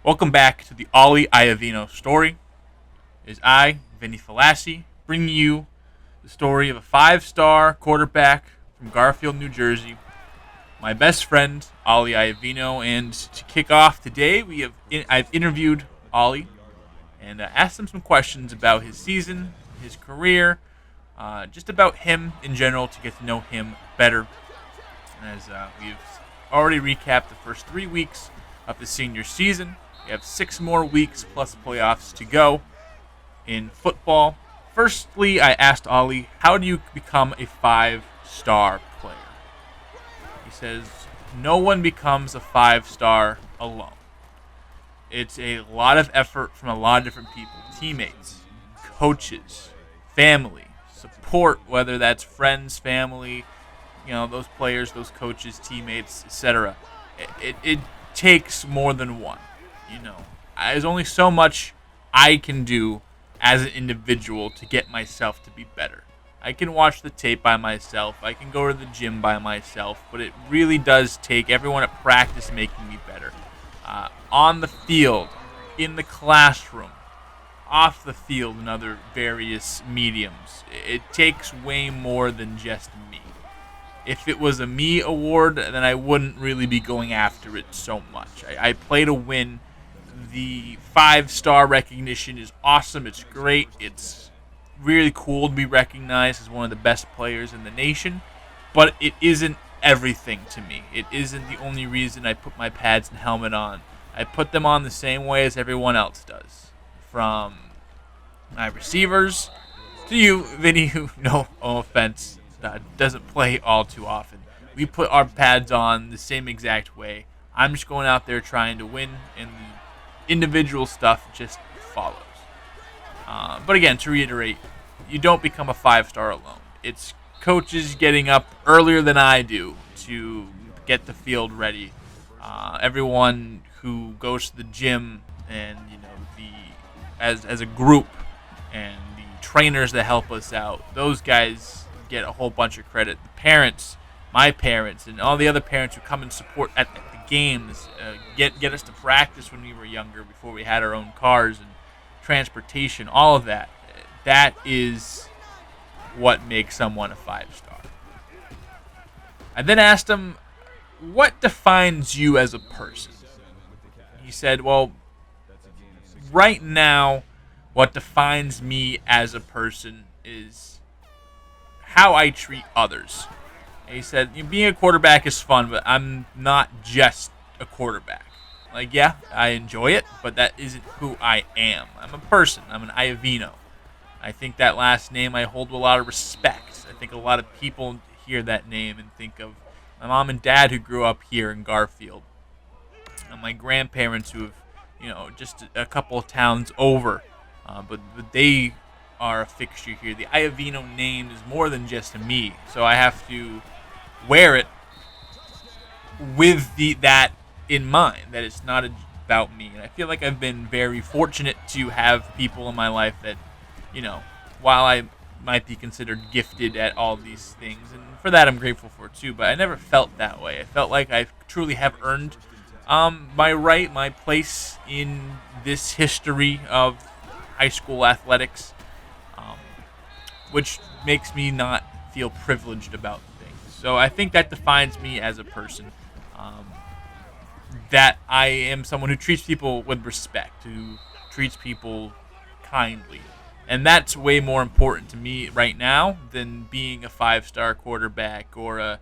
Welcome back to the Oli Iovino story. It is I, Vinny Falassi, bringing you the story of a five-star quarterback from Garfield, New Jersey, my best friend, Oli Iovino. And to kick off today, I've interviewed Oli and asked him some questions about his season, his career, just about him in general to get to know him better. As we've already recapped the first 3 weeks of the senior season, we have 6 more weeks plus playoffs to go in football. Firstly, I asked Oli, how do you become a 5-star player? He says, no one becomes a 5-star alone. It's a lot of effort from a lot of different people, teammates, coaches, family, support, whether that's friends, family, those players, those coaches, teammates, etc. It takes more than one. There's only so much I can do as an individual to get myself to be better. I can watch the tape by myself. I can go to the gym by myself, but it really does take everyone at practice making me better. On the field, in the classroom, off the field, and other various mediums. It takes way more than just me. If it was a me award, then I wouldn't really be going after it so much. I play to win. The 5-star recognition is awesome. It's great. It's really cool to be recognized as one of the best players in the nation, but it isn't everything to me. It isn't the only reason I put my pads and helmet on. I put them on the same way as everyone else does. From my receivers to you, Vinny, who, no offense, doesn't play all too often. We put our pads on the same exact way. I'm just going out there trying to win, and the individual stuff just follows. But again, to reiterate, you don't become a 5-star alone. It's coaches getting up earlier than I do to get the field ready. Everyone who goes to the gym and as a group, and the trainers that help us out, those guys get a whole bunch of credit. The parents, my parents, and all the other parents who come and support at the games, get us to practice when we were younger, before we had our own cars and transportation, all of that. That is what makes someone a 5-star. I then asked him, what defines you as a person? He said, well, right now, what defines me as a person is how I treat others. And he said, being a quarterback is fun, but I'm not just a quarterback. Yeah, I enjoy it, but that isn't who I am. I'm a person. I'm an Iovino. I think that last name I hold with a lot of respect. I think a lot of people hear that name and think of my mom and dad who grew up here in Garfield, and my grandparents who have, just a couple of towns over, but they are a fixture here. The Iovino name is more than just me, so I have to wear it with that in mind, that it's not about me. And I feel like I've been very fortunate to have people in my life that, while I might be considered gifted at all these things, and for that I'm grateful for too, but I never felt that way. I felt like I truly have earned my place in this history of high school athletics, which makes me not feel privileged about things. So I think that defines me as a person, that I am someone who treats people with respect, who treats people kindly. And that's way more important to me right now than being a 5-star quarterback or a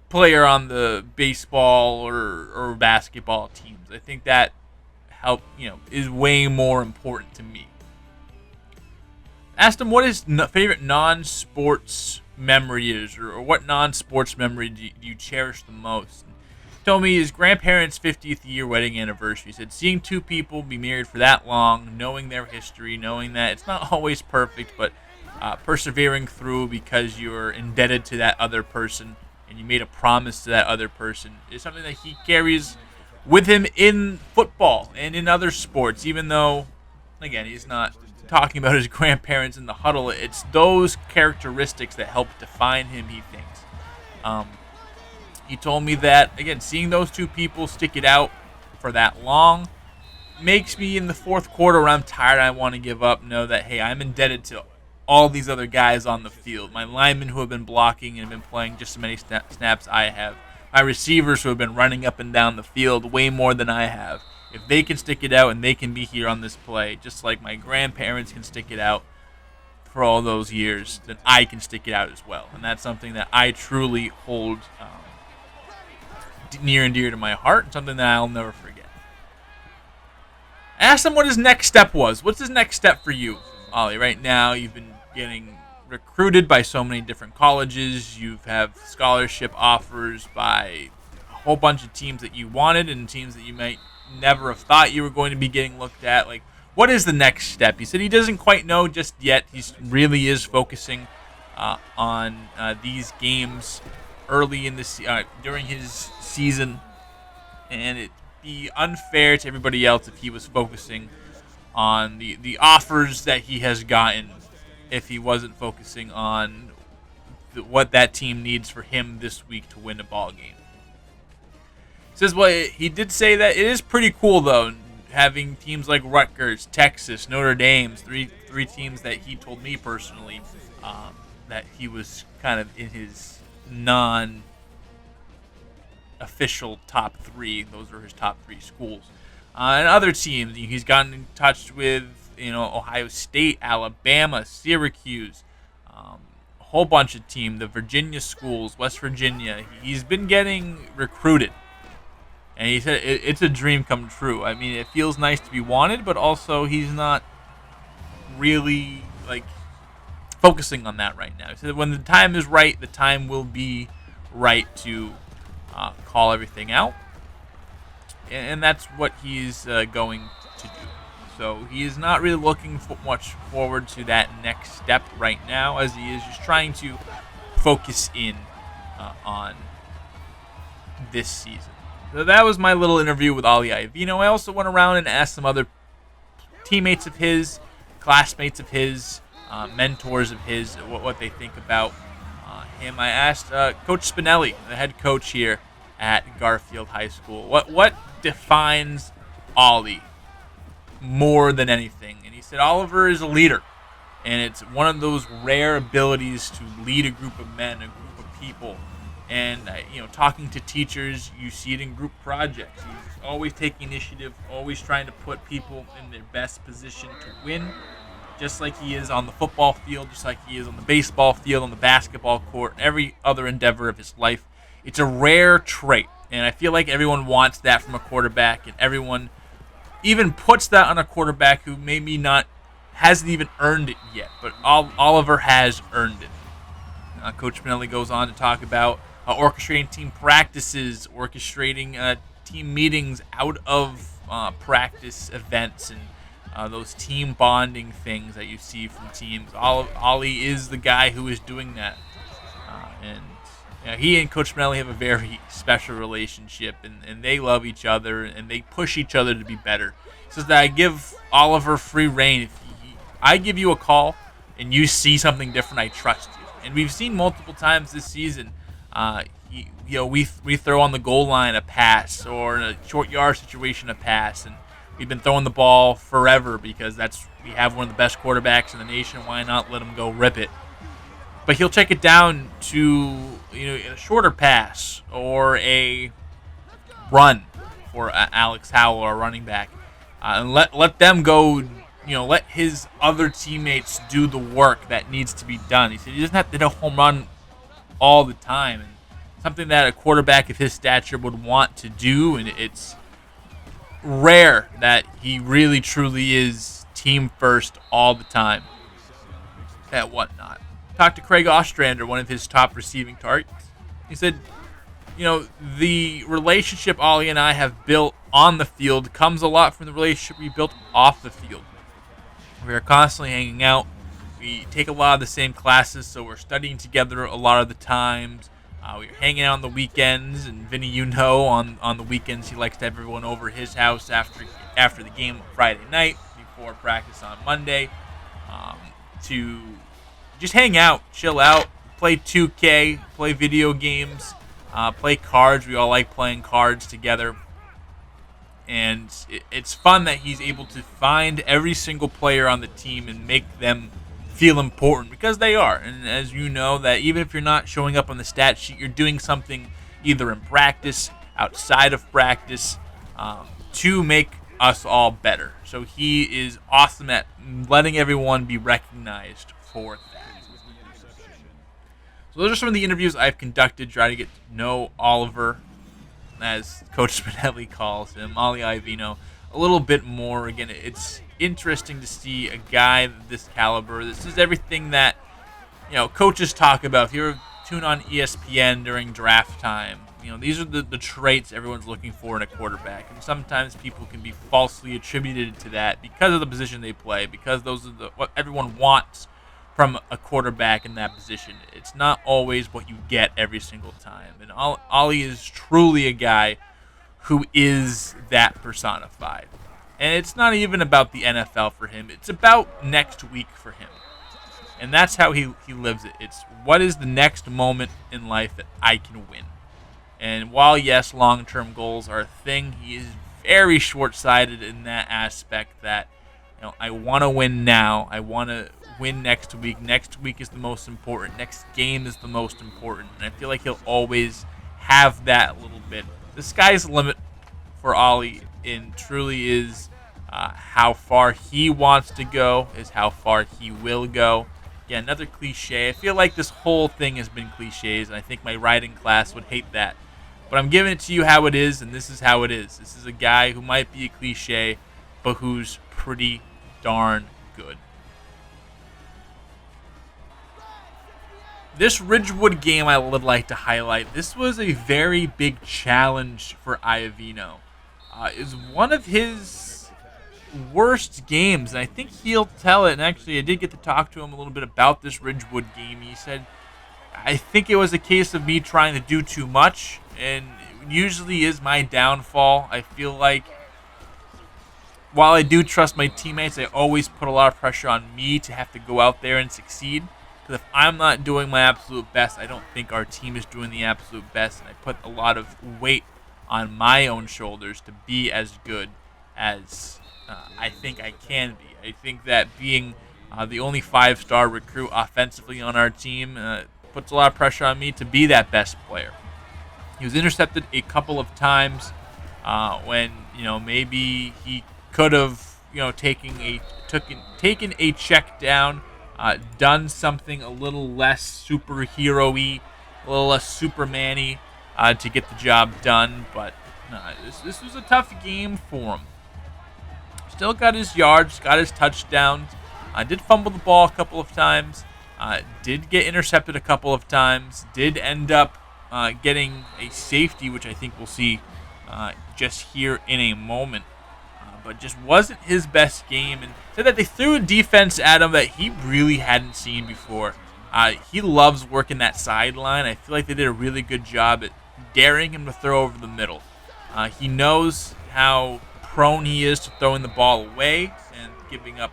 player on the baseball or basketball teams. I think that is way more important to me. Asked him what his favorite non-sports memory is, or what non-sports memory do you cherish the most. And he told me his grandparents' 50th year wedding anniversary. He said seeing two people be married for that long, knowing their history, knowing that it's not always perfect, but persevering through because you're indebted to that other person and you made a promise to that other person, is something that he carries with him in football and in other sports, even though, again, he's not talking about his grandparents in the huddle. It's those characteristics that help define him, he thinks. He told me that, again, seeing those two people stick it out for that long makes me in the fourth quarter when I'm tired, I want to give up, know that, hey, I'm indebted to all these other guys on the field. My linemen who have been blocking and been playing just as many snaps I have. My receivers who have been running up and down the field way more than I have. If they can stick it out and they can be here on this play, just like my grandparents can stick it out for all those years, then I can stick it out as well. And that's something that I truly hold near and dear to my heart, and something that I'll never forget. I asked him what his next step was. What's his next step for you, Oli? Right now, you've been getting recruited by so many different colleges. You have scholarship offers by a whole bunch of teams that you wanted and teams that you might never have thought you were going to be getting looked at. Like, what is the next step? He said he doesn't quite know just yet. He really is focusing on these games early in the during his season, and it'd be unfair to everybody else if he was focusing on the offers that he has gotten if he wasn't focusing on what that team needs for him this week to win a ball game. He says, well, he did say that it is pretty cool, though, having teams like Rutgers, Texas, Notre Dame, three teams that he told me personally that he was kind of in his non-official top three. Those are his top three schools. And other teams, he's gotten in touch with, Ohio State, Alabama, Syracuse, a whole bunch of teams, the Virginia schools, West Virginia. He's been getting recruited. And he said it's a dream come true. I mean, it feels nice to be wanted, but also he's not really, focusing on that right now. He said when the time is right, the time will be right to call everything out. And that's what he's going to do. So he is not really looking much forward to that next step right now, as he is just trying to focus in on this season. So that was my little interview with Oli Iovino. I also went around and asked some other teammates of his, classmates of his, mentors of his, what they think about him. I asked Coach Spinelli, the head coach here at Garfield High School, what defines Oli more than anything. And he said Oliver is a leader, and it's one of those rare abilities to lead a group of men, a group of people. And, talking to teachers, you see it in group projects. He's always taking initiative, always trying to put people in their best position to win, just like he is on the football field, just like he is on the baseball field, on the basketball court, every other endeavor of his life. It's a rare trait, and I feel like everyone wants that from a quarterback, and everyone even puts that on a quarterback who maybe hasn't even earned it yet, but Oliver has earned it. Coach Spinelli goes on to talk about orchestrating team practices, orchestrating team meetings out of practice events, and those team bonding things that you see from teams. Oli is the guy who is doing that. And he and Coach Spinelli have a very special relationship, and they love each other, and they push each other to be better. He says that I give Oliver free reign. If I give you a call and you see something different, I trust you. And we've seen multiple times this season, we throw on the goal line a pass, or in a short yard situation a pass, and we've been throwing the ball forever because we have one of the best quarterbacks in the nation. Why not let him go rip it? But he'll check it down to a shorter pass or a run for Alex Howell, or a running back, and let them go. Let his other teammates do the work that needs to be done. He said he doesn't have to hit a home run all the time, and something that a quarterback of his stature would want to do, and it's rare that he really truly is team first all the time at whatnot. Talked to Craig Ostrander, one of his top receiving targets. He said, the relationship Oli and I have built on the field comes a lot from the relationship we built off the field. We are constantly hanging out. We take a lot of the same classes, so we're studying together a lot of the times. We're hanging out on the weekends, and Vinny, on the weekends he likes to have everyone over his house after the game on Friday night, before practice on Monday, to just hang out, chill out, play 2K, play video games, play cards. We all like playing cards together. And it's fun that he's able to find every single player on the team and make them feel important, because they are. And as you know, that even if you're not showing up on the stat sheet, you're doing something either in practice, outside of practice, to make us all better. So he is awesome at letting everyone be recognized for that. So those are some of the interviews I've conducted, trying to get to know Oliver, as Coach Spinelli calls him, Oli Iovino, a little bit more. Again, it's interesting to see a guy of this caliber. This is everything that, coaches talk about. If you tune on ESPN during draft time, these are the traits everyone's looking for in a quarterback. And sometimes people can be falsely attributed to that because of the position they play, because those are what everyone wants from a quarterback in that position. It's not always what you get every single time. And Oli is truly a guy who is that personified. And it's not even about the NFL for him. It's about next week for him. And that's how he lives it. It's what is the next moment in life that I can win. And while, yes, long-term goals are a thing, he is very short-sighted in that aspect that, I want to win now. I want to win next week. Next week is the most important. Next game is the most important. And I feel like he'll always have that little bit. The sky's the limit for Oli, and truly is how far he wants to go is how far he will go. Again, another cliche. I feel like this whole thing has been cliches, and I think my writing class would hate that. But I'm giving it to you how it is, and this is how it is. This is a guy who might be a cliche, but who's pretty darn good. This Ridgewood game I would like to highlight. This was a very big challenge for Iovino. It was one of his worst games, and I think he'll tell it. And actually, I did get to talk to him a little bit about this Ridgewood game. He said, I think it was a case of me trying to do too much, and it usually is my downfall. I feel like while I do trust my teammates, I always put a lot of pressure on me to have to go out there and succeed. Because if I'm not doing my absolute best, I don't think our team is doing the absolute best. And I put a lot of weight on my own shoulders to be as good as I think I can be. I think that being the only 5-star recruit offensively on our team puts a lot of pressure on me to be that best player. He was intercepted a couple of times when maybe he could have taken a check down, done something a little less superhero-y, a little less Superman-y to get the job done. But this was a tough game for him. Still got his yards, got his touchdowns. Did fumble the ball a couple of times. Did get intercepted a couple of times. Did end up getting a safety, which I think we'll see just here in a moment. But just wasn't his best game. And said that they threw a defense at him that he really hadn't seen before. He loves working that sideline. I feel like they did a really good job at daring him to throw over the middle. He knows how prone he is to throwing the ball away and giving up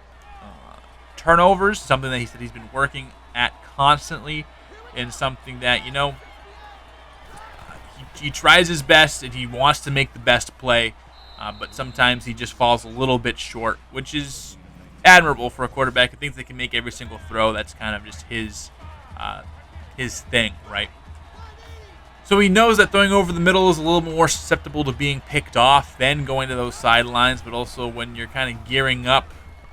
turnovers, something that he said he's been working at constantly, and something that, he tries his best and he wants to make the best play, but sometimes he just falls a little bit short, which is admirable for a quarterback who thinks they can make every single throw. That's kind of just his thing, right? So he knows that throwing over the middle is a little more susceptible to being picked off than going to those sidelines, but also when you're kind of gearing up,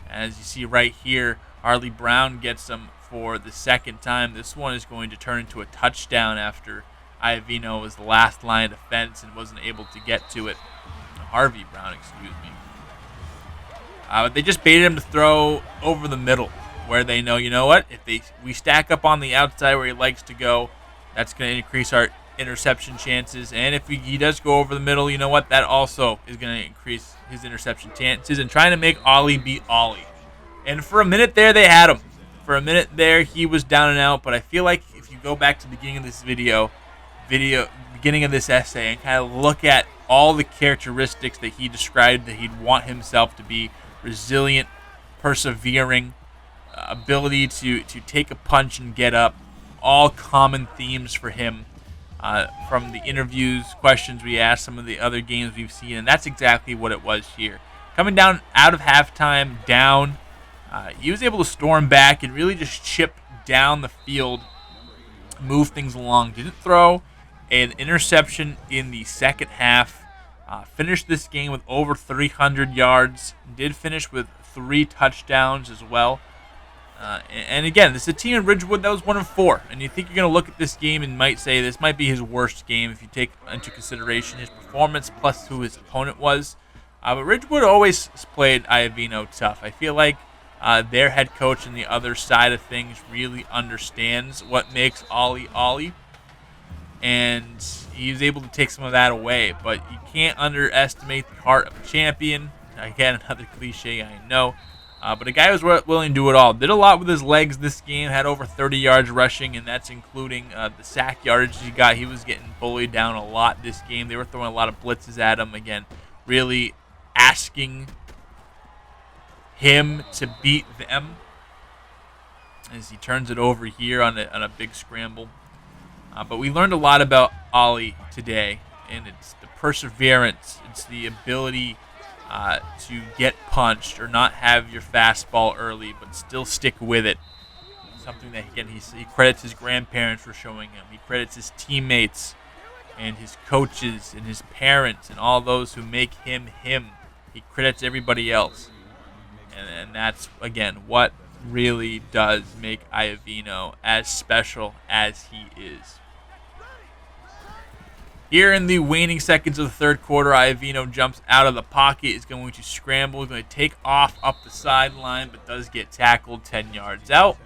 as you see right here, Harley Brown gets him for the second time. This one is going to turn into a touchdown after Iovino was the last line of defense and wasn't able to get to it. Harvey Brown, excuse me. They just baited him to throw over the middle, where they know, if we stack up on the outside where he likes to go, that's going to increase our interception chances. And if he does go over the middle, that also is going to increase his interception chances, and trying to make Oli be Oli. And for a minute there, they had him. For a minute there, he was down and out. But I feel like if you go back to the beginning of this beginning of this essay, and kind of look at all the characteristics that he described that he'd want himself to be: resilient, persevering, ability to take a punch and get up, all common themes for him. from the interviews, questions we asked, some of the other games we've seen, and that's exactly what it was here. Coming down out of halftime, down, he was able to storm back and really just chip down the field, move things along. Didn't throw an interception in the second half. Finished this game with over 300 yards. Did finish with 3 touchdowns as well. And again, this is a team in Ridgewood that was 1-4, and you think you're going to look at this game and might say this might be his worst game if you take into consideration his performance plus who his opponent was. But Ridgewood always played Iovino tough. I feel like their head coach on the other side of things really understands what makes Oli Oli, and he was able to take some of that away. But you can't underestimate the heart of a champion. Again, another cliche, I know. But a guy who was willing to do it all. Did a lot with his legs this game. Had over 30 yards rushing, and that's including the sack yardage he got. He was getting bullied down a lot this game. They were throwing a lot of blitzes at him. Again, really asking him to beat them as he turns it over here on a big scramble. But we learned a lot about Oli today, and it's the perseverance. It's the ability to get punched or not have your fastball early, but still stick with it. Something that, again, he credits his grandparents for showing him. He credits his teammates and his coaches and his parents and all those who make him him. He credits everybody else. And that's, again, what really does make Iovino as special as he is. Here in the waning seconds of the third quarter, Iovino jumps out of the pocket, is going to scramble, is going to take off up the sideline, but does get tackled 10 yards out.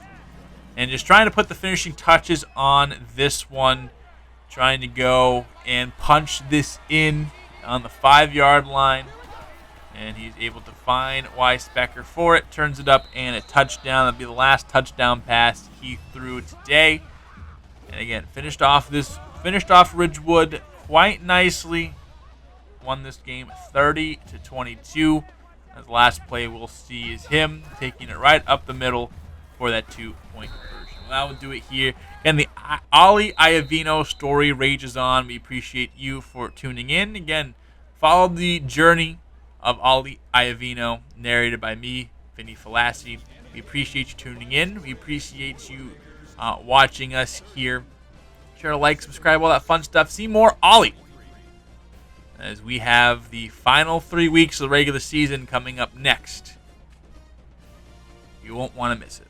And just trying to put the finishing touches on this one, trying to go and punch this in on the 5-yard line. And he's able to find Weisbecker for it, turns it up, and a touchdown. That'll be the last touchdown pass he threw today. And again, finished off Ridgewood quite nicely. Won this game 30-22. As the last play we'll see is him taking it right up the middle for that 2-point conversion. Well, that will do it here. And the Oli Iovino story rages on. We appreciate you for tuning in. Again, follow the journey of Oli Iovino, narrated by me, Vinny Falassi. We appreciate you tuning in. We appreciate you watching us here. Sure to like, subscribe, all that fun stuff. See more Oli as we have the final 3 weeks of the regular season coming up next. You won't want to miss it.